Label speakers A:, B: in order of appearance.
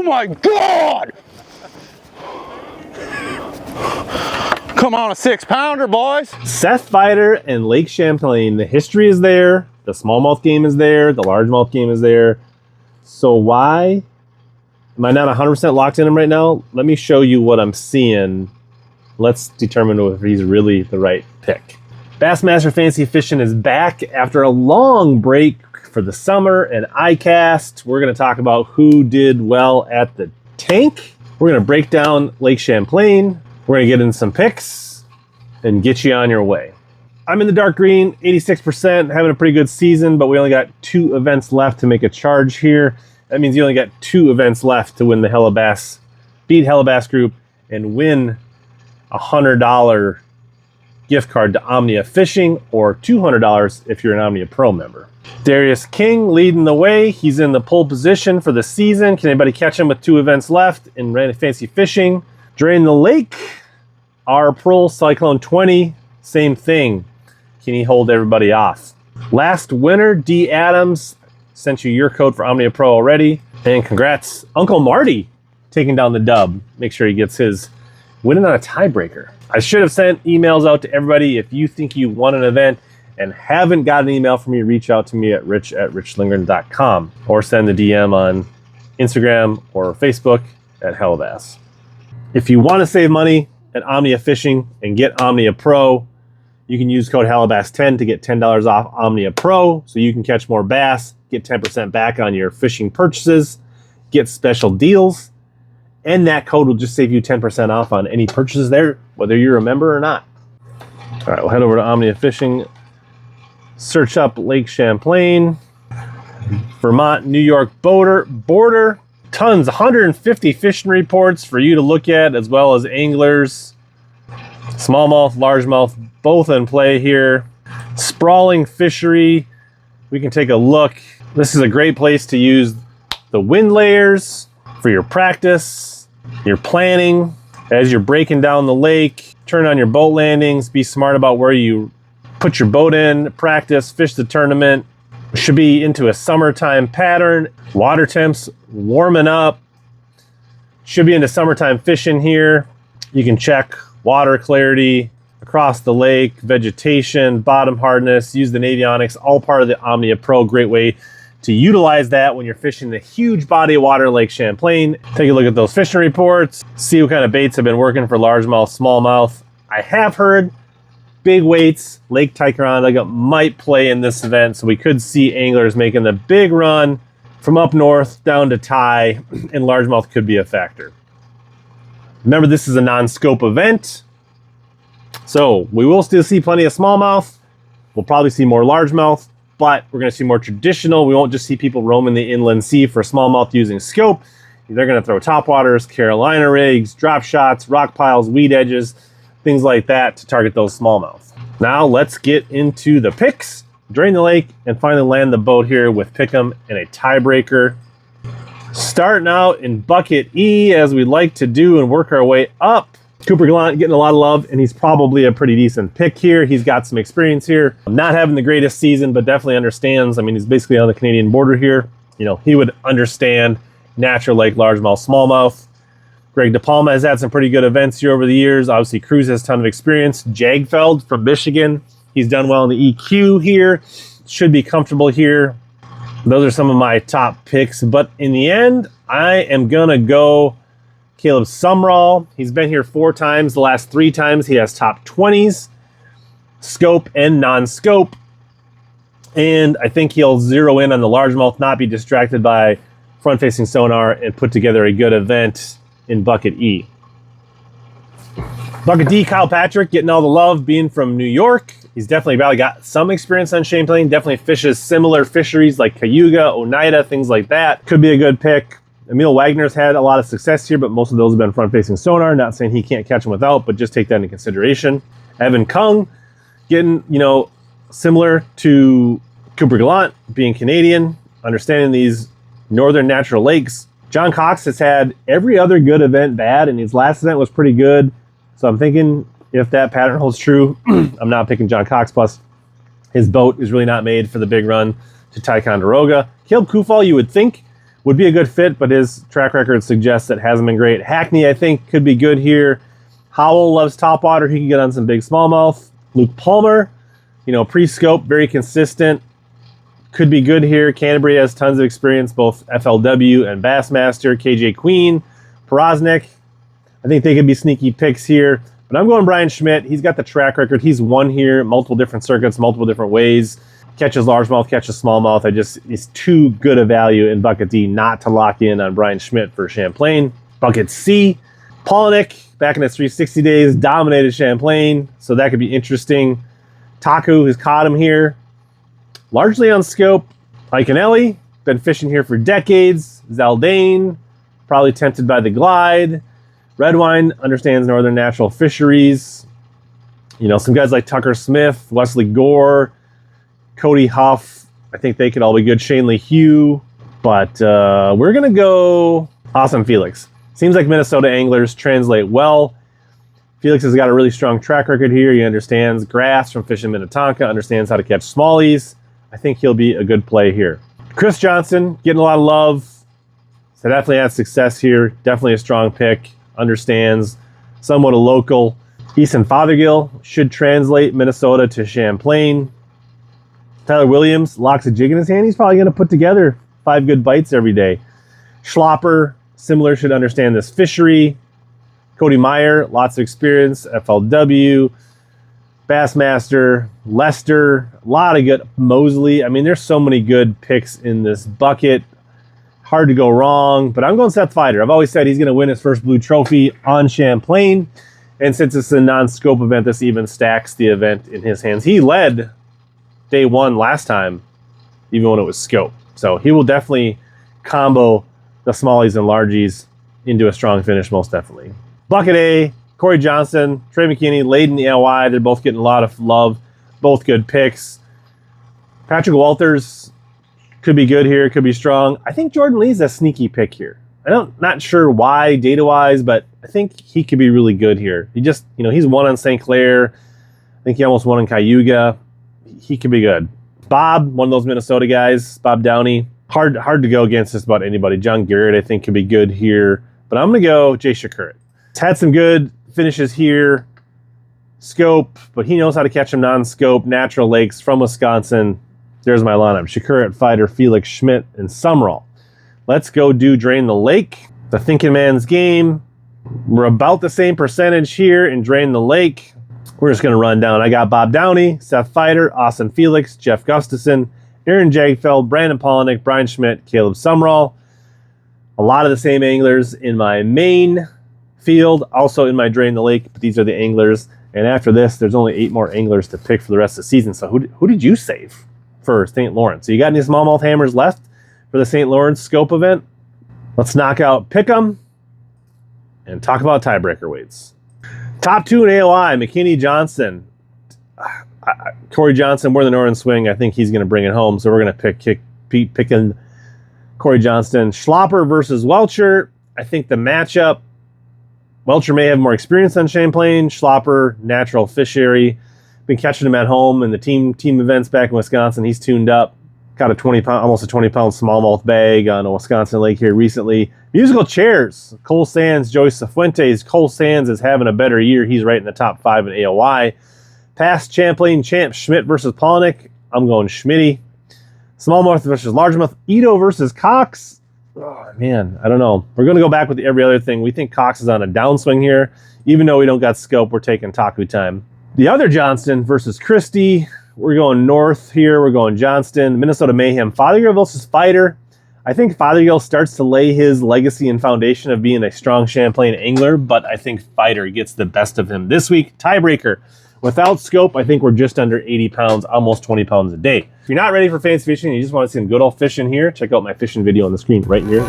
A: my God! Come on, a 6-pounder, boys.
B: Seth Feider and Lake Champlain. The history is there. The smallmouth game is there. The largemouth game is there. So why am I not 100% locked in him right now? Let me show you what I'm seeing. Let's determine if he's really the right pick. Bassmaster Fantasy Fishing is back after a long break for the summer and iCast. We're going to talk about who did well at the tank. We're going to break down Lake Champlain. We're going to get in some picks and get you on your way. I'm in the dark green, 86%, having a pretty good season, but we only got 2 events left to make a charge here. That means you only got 2 events left to win the Hellabass, beat Hellabass group, and win a $100 gift card to Omnia Fishing, or $200 if you're an Omnia Pro member. Darius King leading the way. He's in the pole position for the season. Can anybody catch him with 2 events left in Fantasy Fishing? Drain the Lake, our Pro Cyclone 20, same thing. Can he hold everybody off? Last winner, D. Adams, sent you your code for Omnia Pro already. And congrats, Uncle Marty, taking down the dub. Make sure he gets his winning on a tiebreaker. I should have sent emails out to everybody. If you think you won an event and haven't got an email from me, reach out to me at rich@richlindgren.com or send the DM on Instagram or Facebook at Hellabass. If you want to save money at Omnia Fishing and get Omnia Pro, you can use code Hellabass10 to get $10 off Omnia Pro, so you can catch more bass, get 10% back on your fishing purchases, get special deals, and that code will just save you 10% off on any purchases there, whether you're a member or not. All right, we'll head over to Omnia Fishing, search up Lake Champlain, Vermont, New York border. Tons, 150 fishing reports for you to look at, as well as anglers. Smallmouth, largemouth, both in play here. Sprawling fishery. We can take a look. This is a great place to use the wind layers for your practice, your planning. As you're breaking down the lake, turn on your boat landings. Be smart about where you put your boat in, practice, fish the tournament. Should be into a summertime pattern. Water temps warming up. Should be into summertime fishing here. You can check water clarity across the lake, vegetation, bottom hardness, use the navionics, all part of the Omnia Pro. Great way to utilize that when you're fishing the huge body of water Lake Champlain. Take a look at those fishing reports. See what kind of baits have been working for largemouth, smallmouth. I have heard big weights, Lake Ticonderoga might play in this event, so we could see anglers making the big run from up north down to tie, and largemouth could be a factor. Remember, this is a non-scope event, so we will still see plenty of smallmouth. We'll probably see more largemouth, but we're going to see more traditional. We won't just see people roaming the inland sea for smallmouth using scope. They're going to throw topwaters, Carolina rigs, drop shots, rock piles, weed edges, things like that to target those smallmouth. Now let's get into the picks, drain the lake, and finally land the boat here with Pick'em and a tiebreaker. Starting out in bucket E, as we like to do, and work our way up. Cooper Gallant getting a lot of love, and he's probably a pretty decent pick here. He's got some experience here. Not having the greatest season, but definitely understands. I mean, he's basically on the Canadian border here. You know, he would understand natural lake, largemouth, smallmouth. Greg DePalma has had some pretty good events here over the years. Obviously, Cruz has a ton of experience. Jagfeld from Michigan, he's done well in the EQ here. Should be comfortable here. Those are some of my top picks. But in the end, I am going to go Caleb Sumrall. He's been here 4 times. The last 3 times, he has top 20s, scope and non-scope. And I think he'll zero in on the largemouth, not be distracted by front-facing sonar, and put together a good event in bucket E. Bucket D, Kyle Patrick getting all the love, being from New York. He's definitely probably got some experience on Champlain, definitely fishes similar fisheries like Cayuga, Oneida, things like that. Could be a good pick. Emil Wagner's had a lot of success here, but most of those have been front-facing sonar. Not saying he can't catch them without, but just take that into consideration. Evan Kung getting, similar to Cooper Gallant, being Canadian, understanding these northern natural lakes. John Cox has had every other good event bad, and his last event was pretty good. So I'm thinking if that pattern holds true, I'm not picking John Cox. Plus, his boat is really not made for the big run to Ticonderoga. Caleb Kufal, you would think, would be a good fit, but his track record suggests it hasn't been great. Hackney, I think, could be good here. Howell loves topwater. He can get on some big smallmouth. Luke Palmer, you know, pre-scope, very consistent. Could be good here. Canterbury has tons of experience, both FLW and Bassmaster. KJ Queen, Porosnik. I think they could be sneaky picks here. But I'm going Brian Schmidt. He's got the track record. He's won here, multiple different circuits, multiple different ways. Catches largemouth, catches smallmouth. He's too good a value in bucket D not to lock in on Brian Schmidt for Champlain. Bucket C, Polnick, back in his 360 days, dominated Champlain, so that could be interesting. Taku has caught him here. Largely on scope. Iconelli, been fishing here for decades. Zaldane, probably tempted by the glide. Redwine understands northern natural fisheries. You know, some guys like Tucker Smith, Wesley Gore, Cody Huff. I think they could all be good. Shane Lee Hugh. But we're going to go Austin Felix. Seems like Minnesota anglers translate well. Felix has got a really strong track record here. He understands grass from fishing Minnetonka, understands how to catch smallies. I think he'll be a good play here. Chris Johnson, getting a lot of love. So definitely had success here. Definitely a strong pick. Understands, somewhat a local. Easton Fothergill should translate Minnesota to Champlain. Tyler Williams locks a jig in his hand. He's probably going to put together 5 good bites every day. Schlopper, similar, should understand this fishery. Cody Meyer, lots of experience. FLW. Bassmaster, Lester, a lot of good. Mosley. I mean, there's so many good picks in this bucket. Hard to go wrong, but I'm going Seth Feider. I've always said he's going to win his first blue trophy on Champlain, and since it's a non-scope event, this even stacks the event in his hands. He led day 1 last time, even when it was scope. So he will definitely combo the smallies and largies into a strong finish, most definitely. Bucket A, Corey Johnson, Trey McKinney, Layden the LY. They're both getting a lot of love. Both good picks. Patrick Walters could be good here. Could be strong. I think Jordan Lee's a sneaky pick here. Not sure why data-wise, but I think he could be really good here. He just, you know, he's won on St. Clair. I think he almost won in Cayuga. He could be good. Bob, one of those Minnesota guys. Bob Downey. Hard to go against just about anybody. John Garrett, I think, could be good here. But I'm going to go Jay Shakurit. He's had some good finishes here. Scope, but he knows how to catch them non-scope. Natural lakes from Wisconsin. There's my lineup. Shakurit, Feider, Felix, Schmidt, and Sumrall. Let's go do Drain the Lake. The thinking man's game. We're about the same percentage here in Drain the Lake. We're just going to run down. I got Bob Downey, Seth Feider, Austin Felix, Jeff Gustafson, Aaron Jagfeld, Brandon Polnick, Brian Schmidt, Caleb Sumrall. A lot of the same anglers in my main field, also in my Drain the Lake, but these are the anglers. And after this, there's only 8 more anglers to pick for the rest of the season. So who did you save for St. Lawrence? So you got any smallmouth hammers left for the St. Lawrence scope event? Let's knock out Pick'em and talk about tiebreaker weights. Top 2 in AOI, McKinney, Johnson. Corey Johnson, more than Northern Swing. I think he's going to bring it home. So we're going to picking Corey Johnston. Schlopper versus Welcher. I think the matchup, Welcher may have more experience on Champlain. Schlopper, natural fishery. Been catching him at home in the team events back in Wisconsin. He's tuned up. Got almost a 20-pound smallmouth bag on a Wisconsin lake here recently. Musical chairs. Cole Sands, Joyce Cifuentes. Cole Sands is having a better year. He's right in the top 5 in AOI. Past Champlain champ Schmidt versus Polnick. I'm going Schmitty. Smallmouth versus largemouth. Ito versus Cox. Oh, man, I don't know. We're going to go back with every other thing. We think Cox is on a downswing here. Even though we don't got scope, we're taking Taku time. The other Johnston versus Christie. We're going north here. We're going Johnston. Minnesota Mayhem. Fothergill versus Feider. I think Fothergill starts to lay his legacy and foundation of being a strong Champlain angler, but I think Feider gets the best of him this week. Tiebreaker. Without scope, I think we're just under 80 pounds, almost 20 pounds a day. If you're not ready for fancy fishing and you just want to see some good old fishing here, check out my fishing video on the screen right here.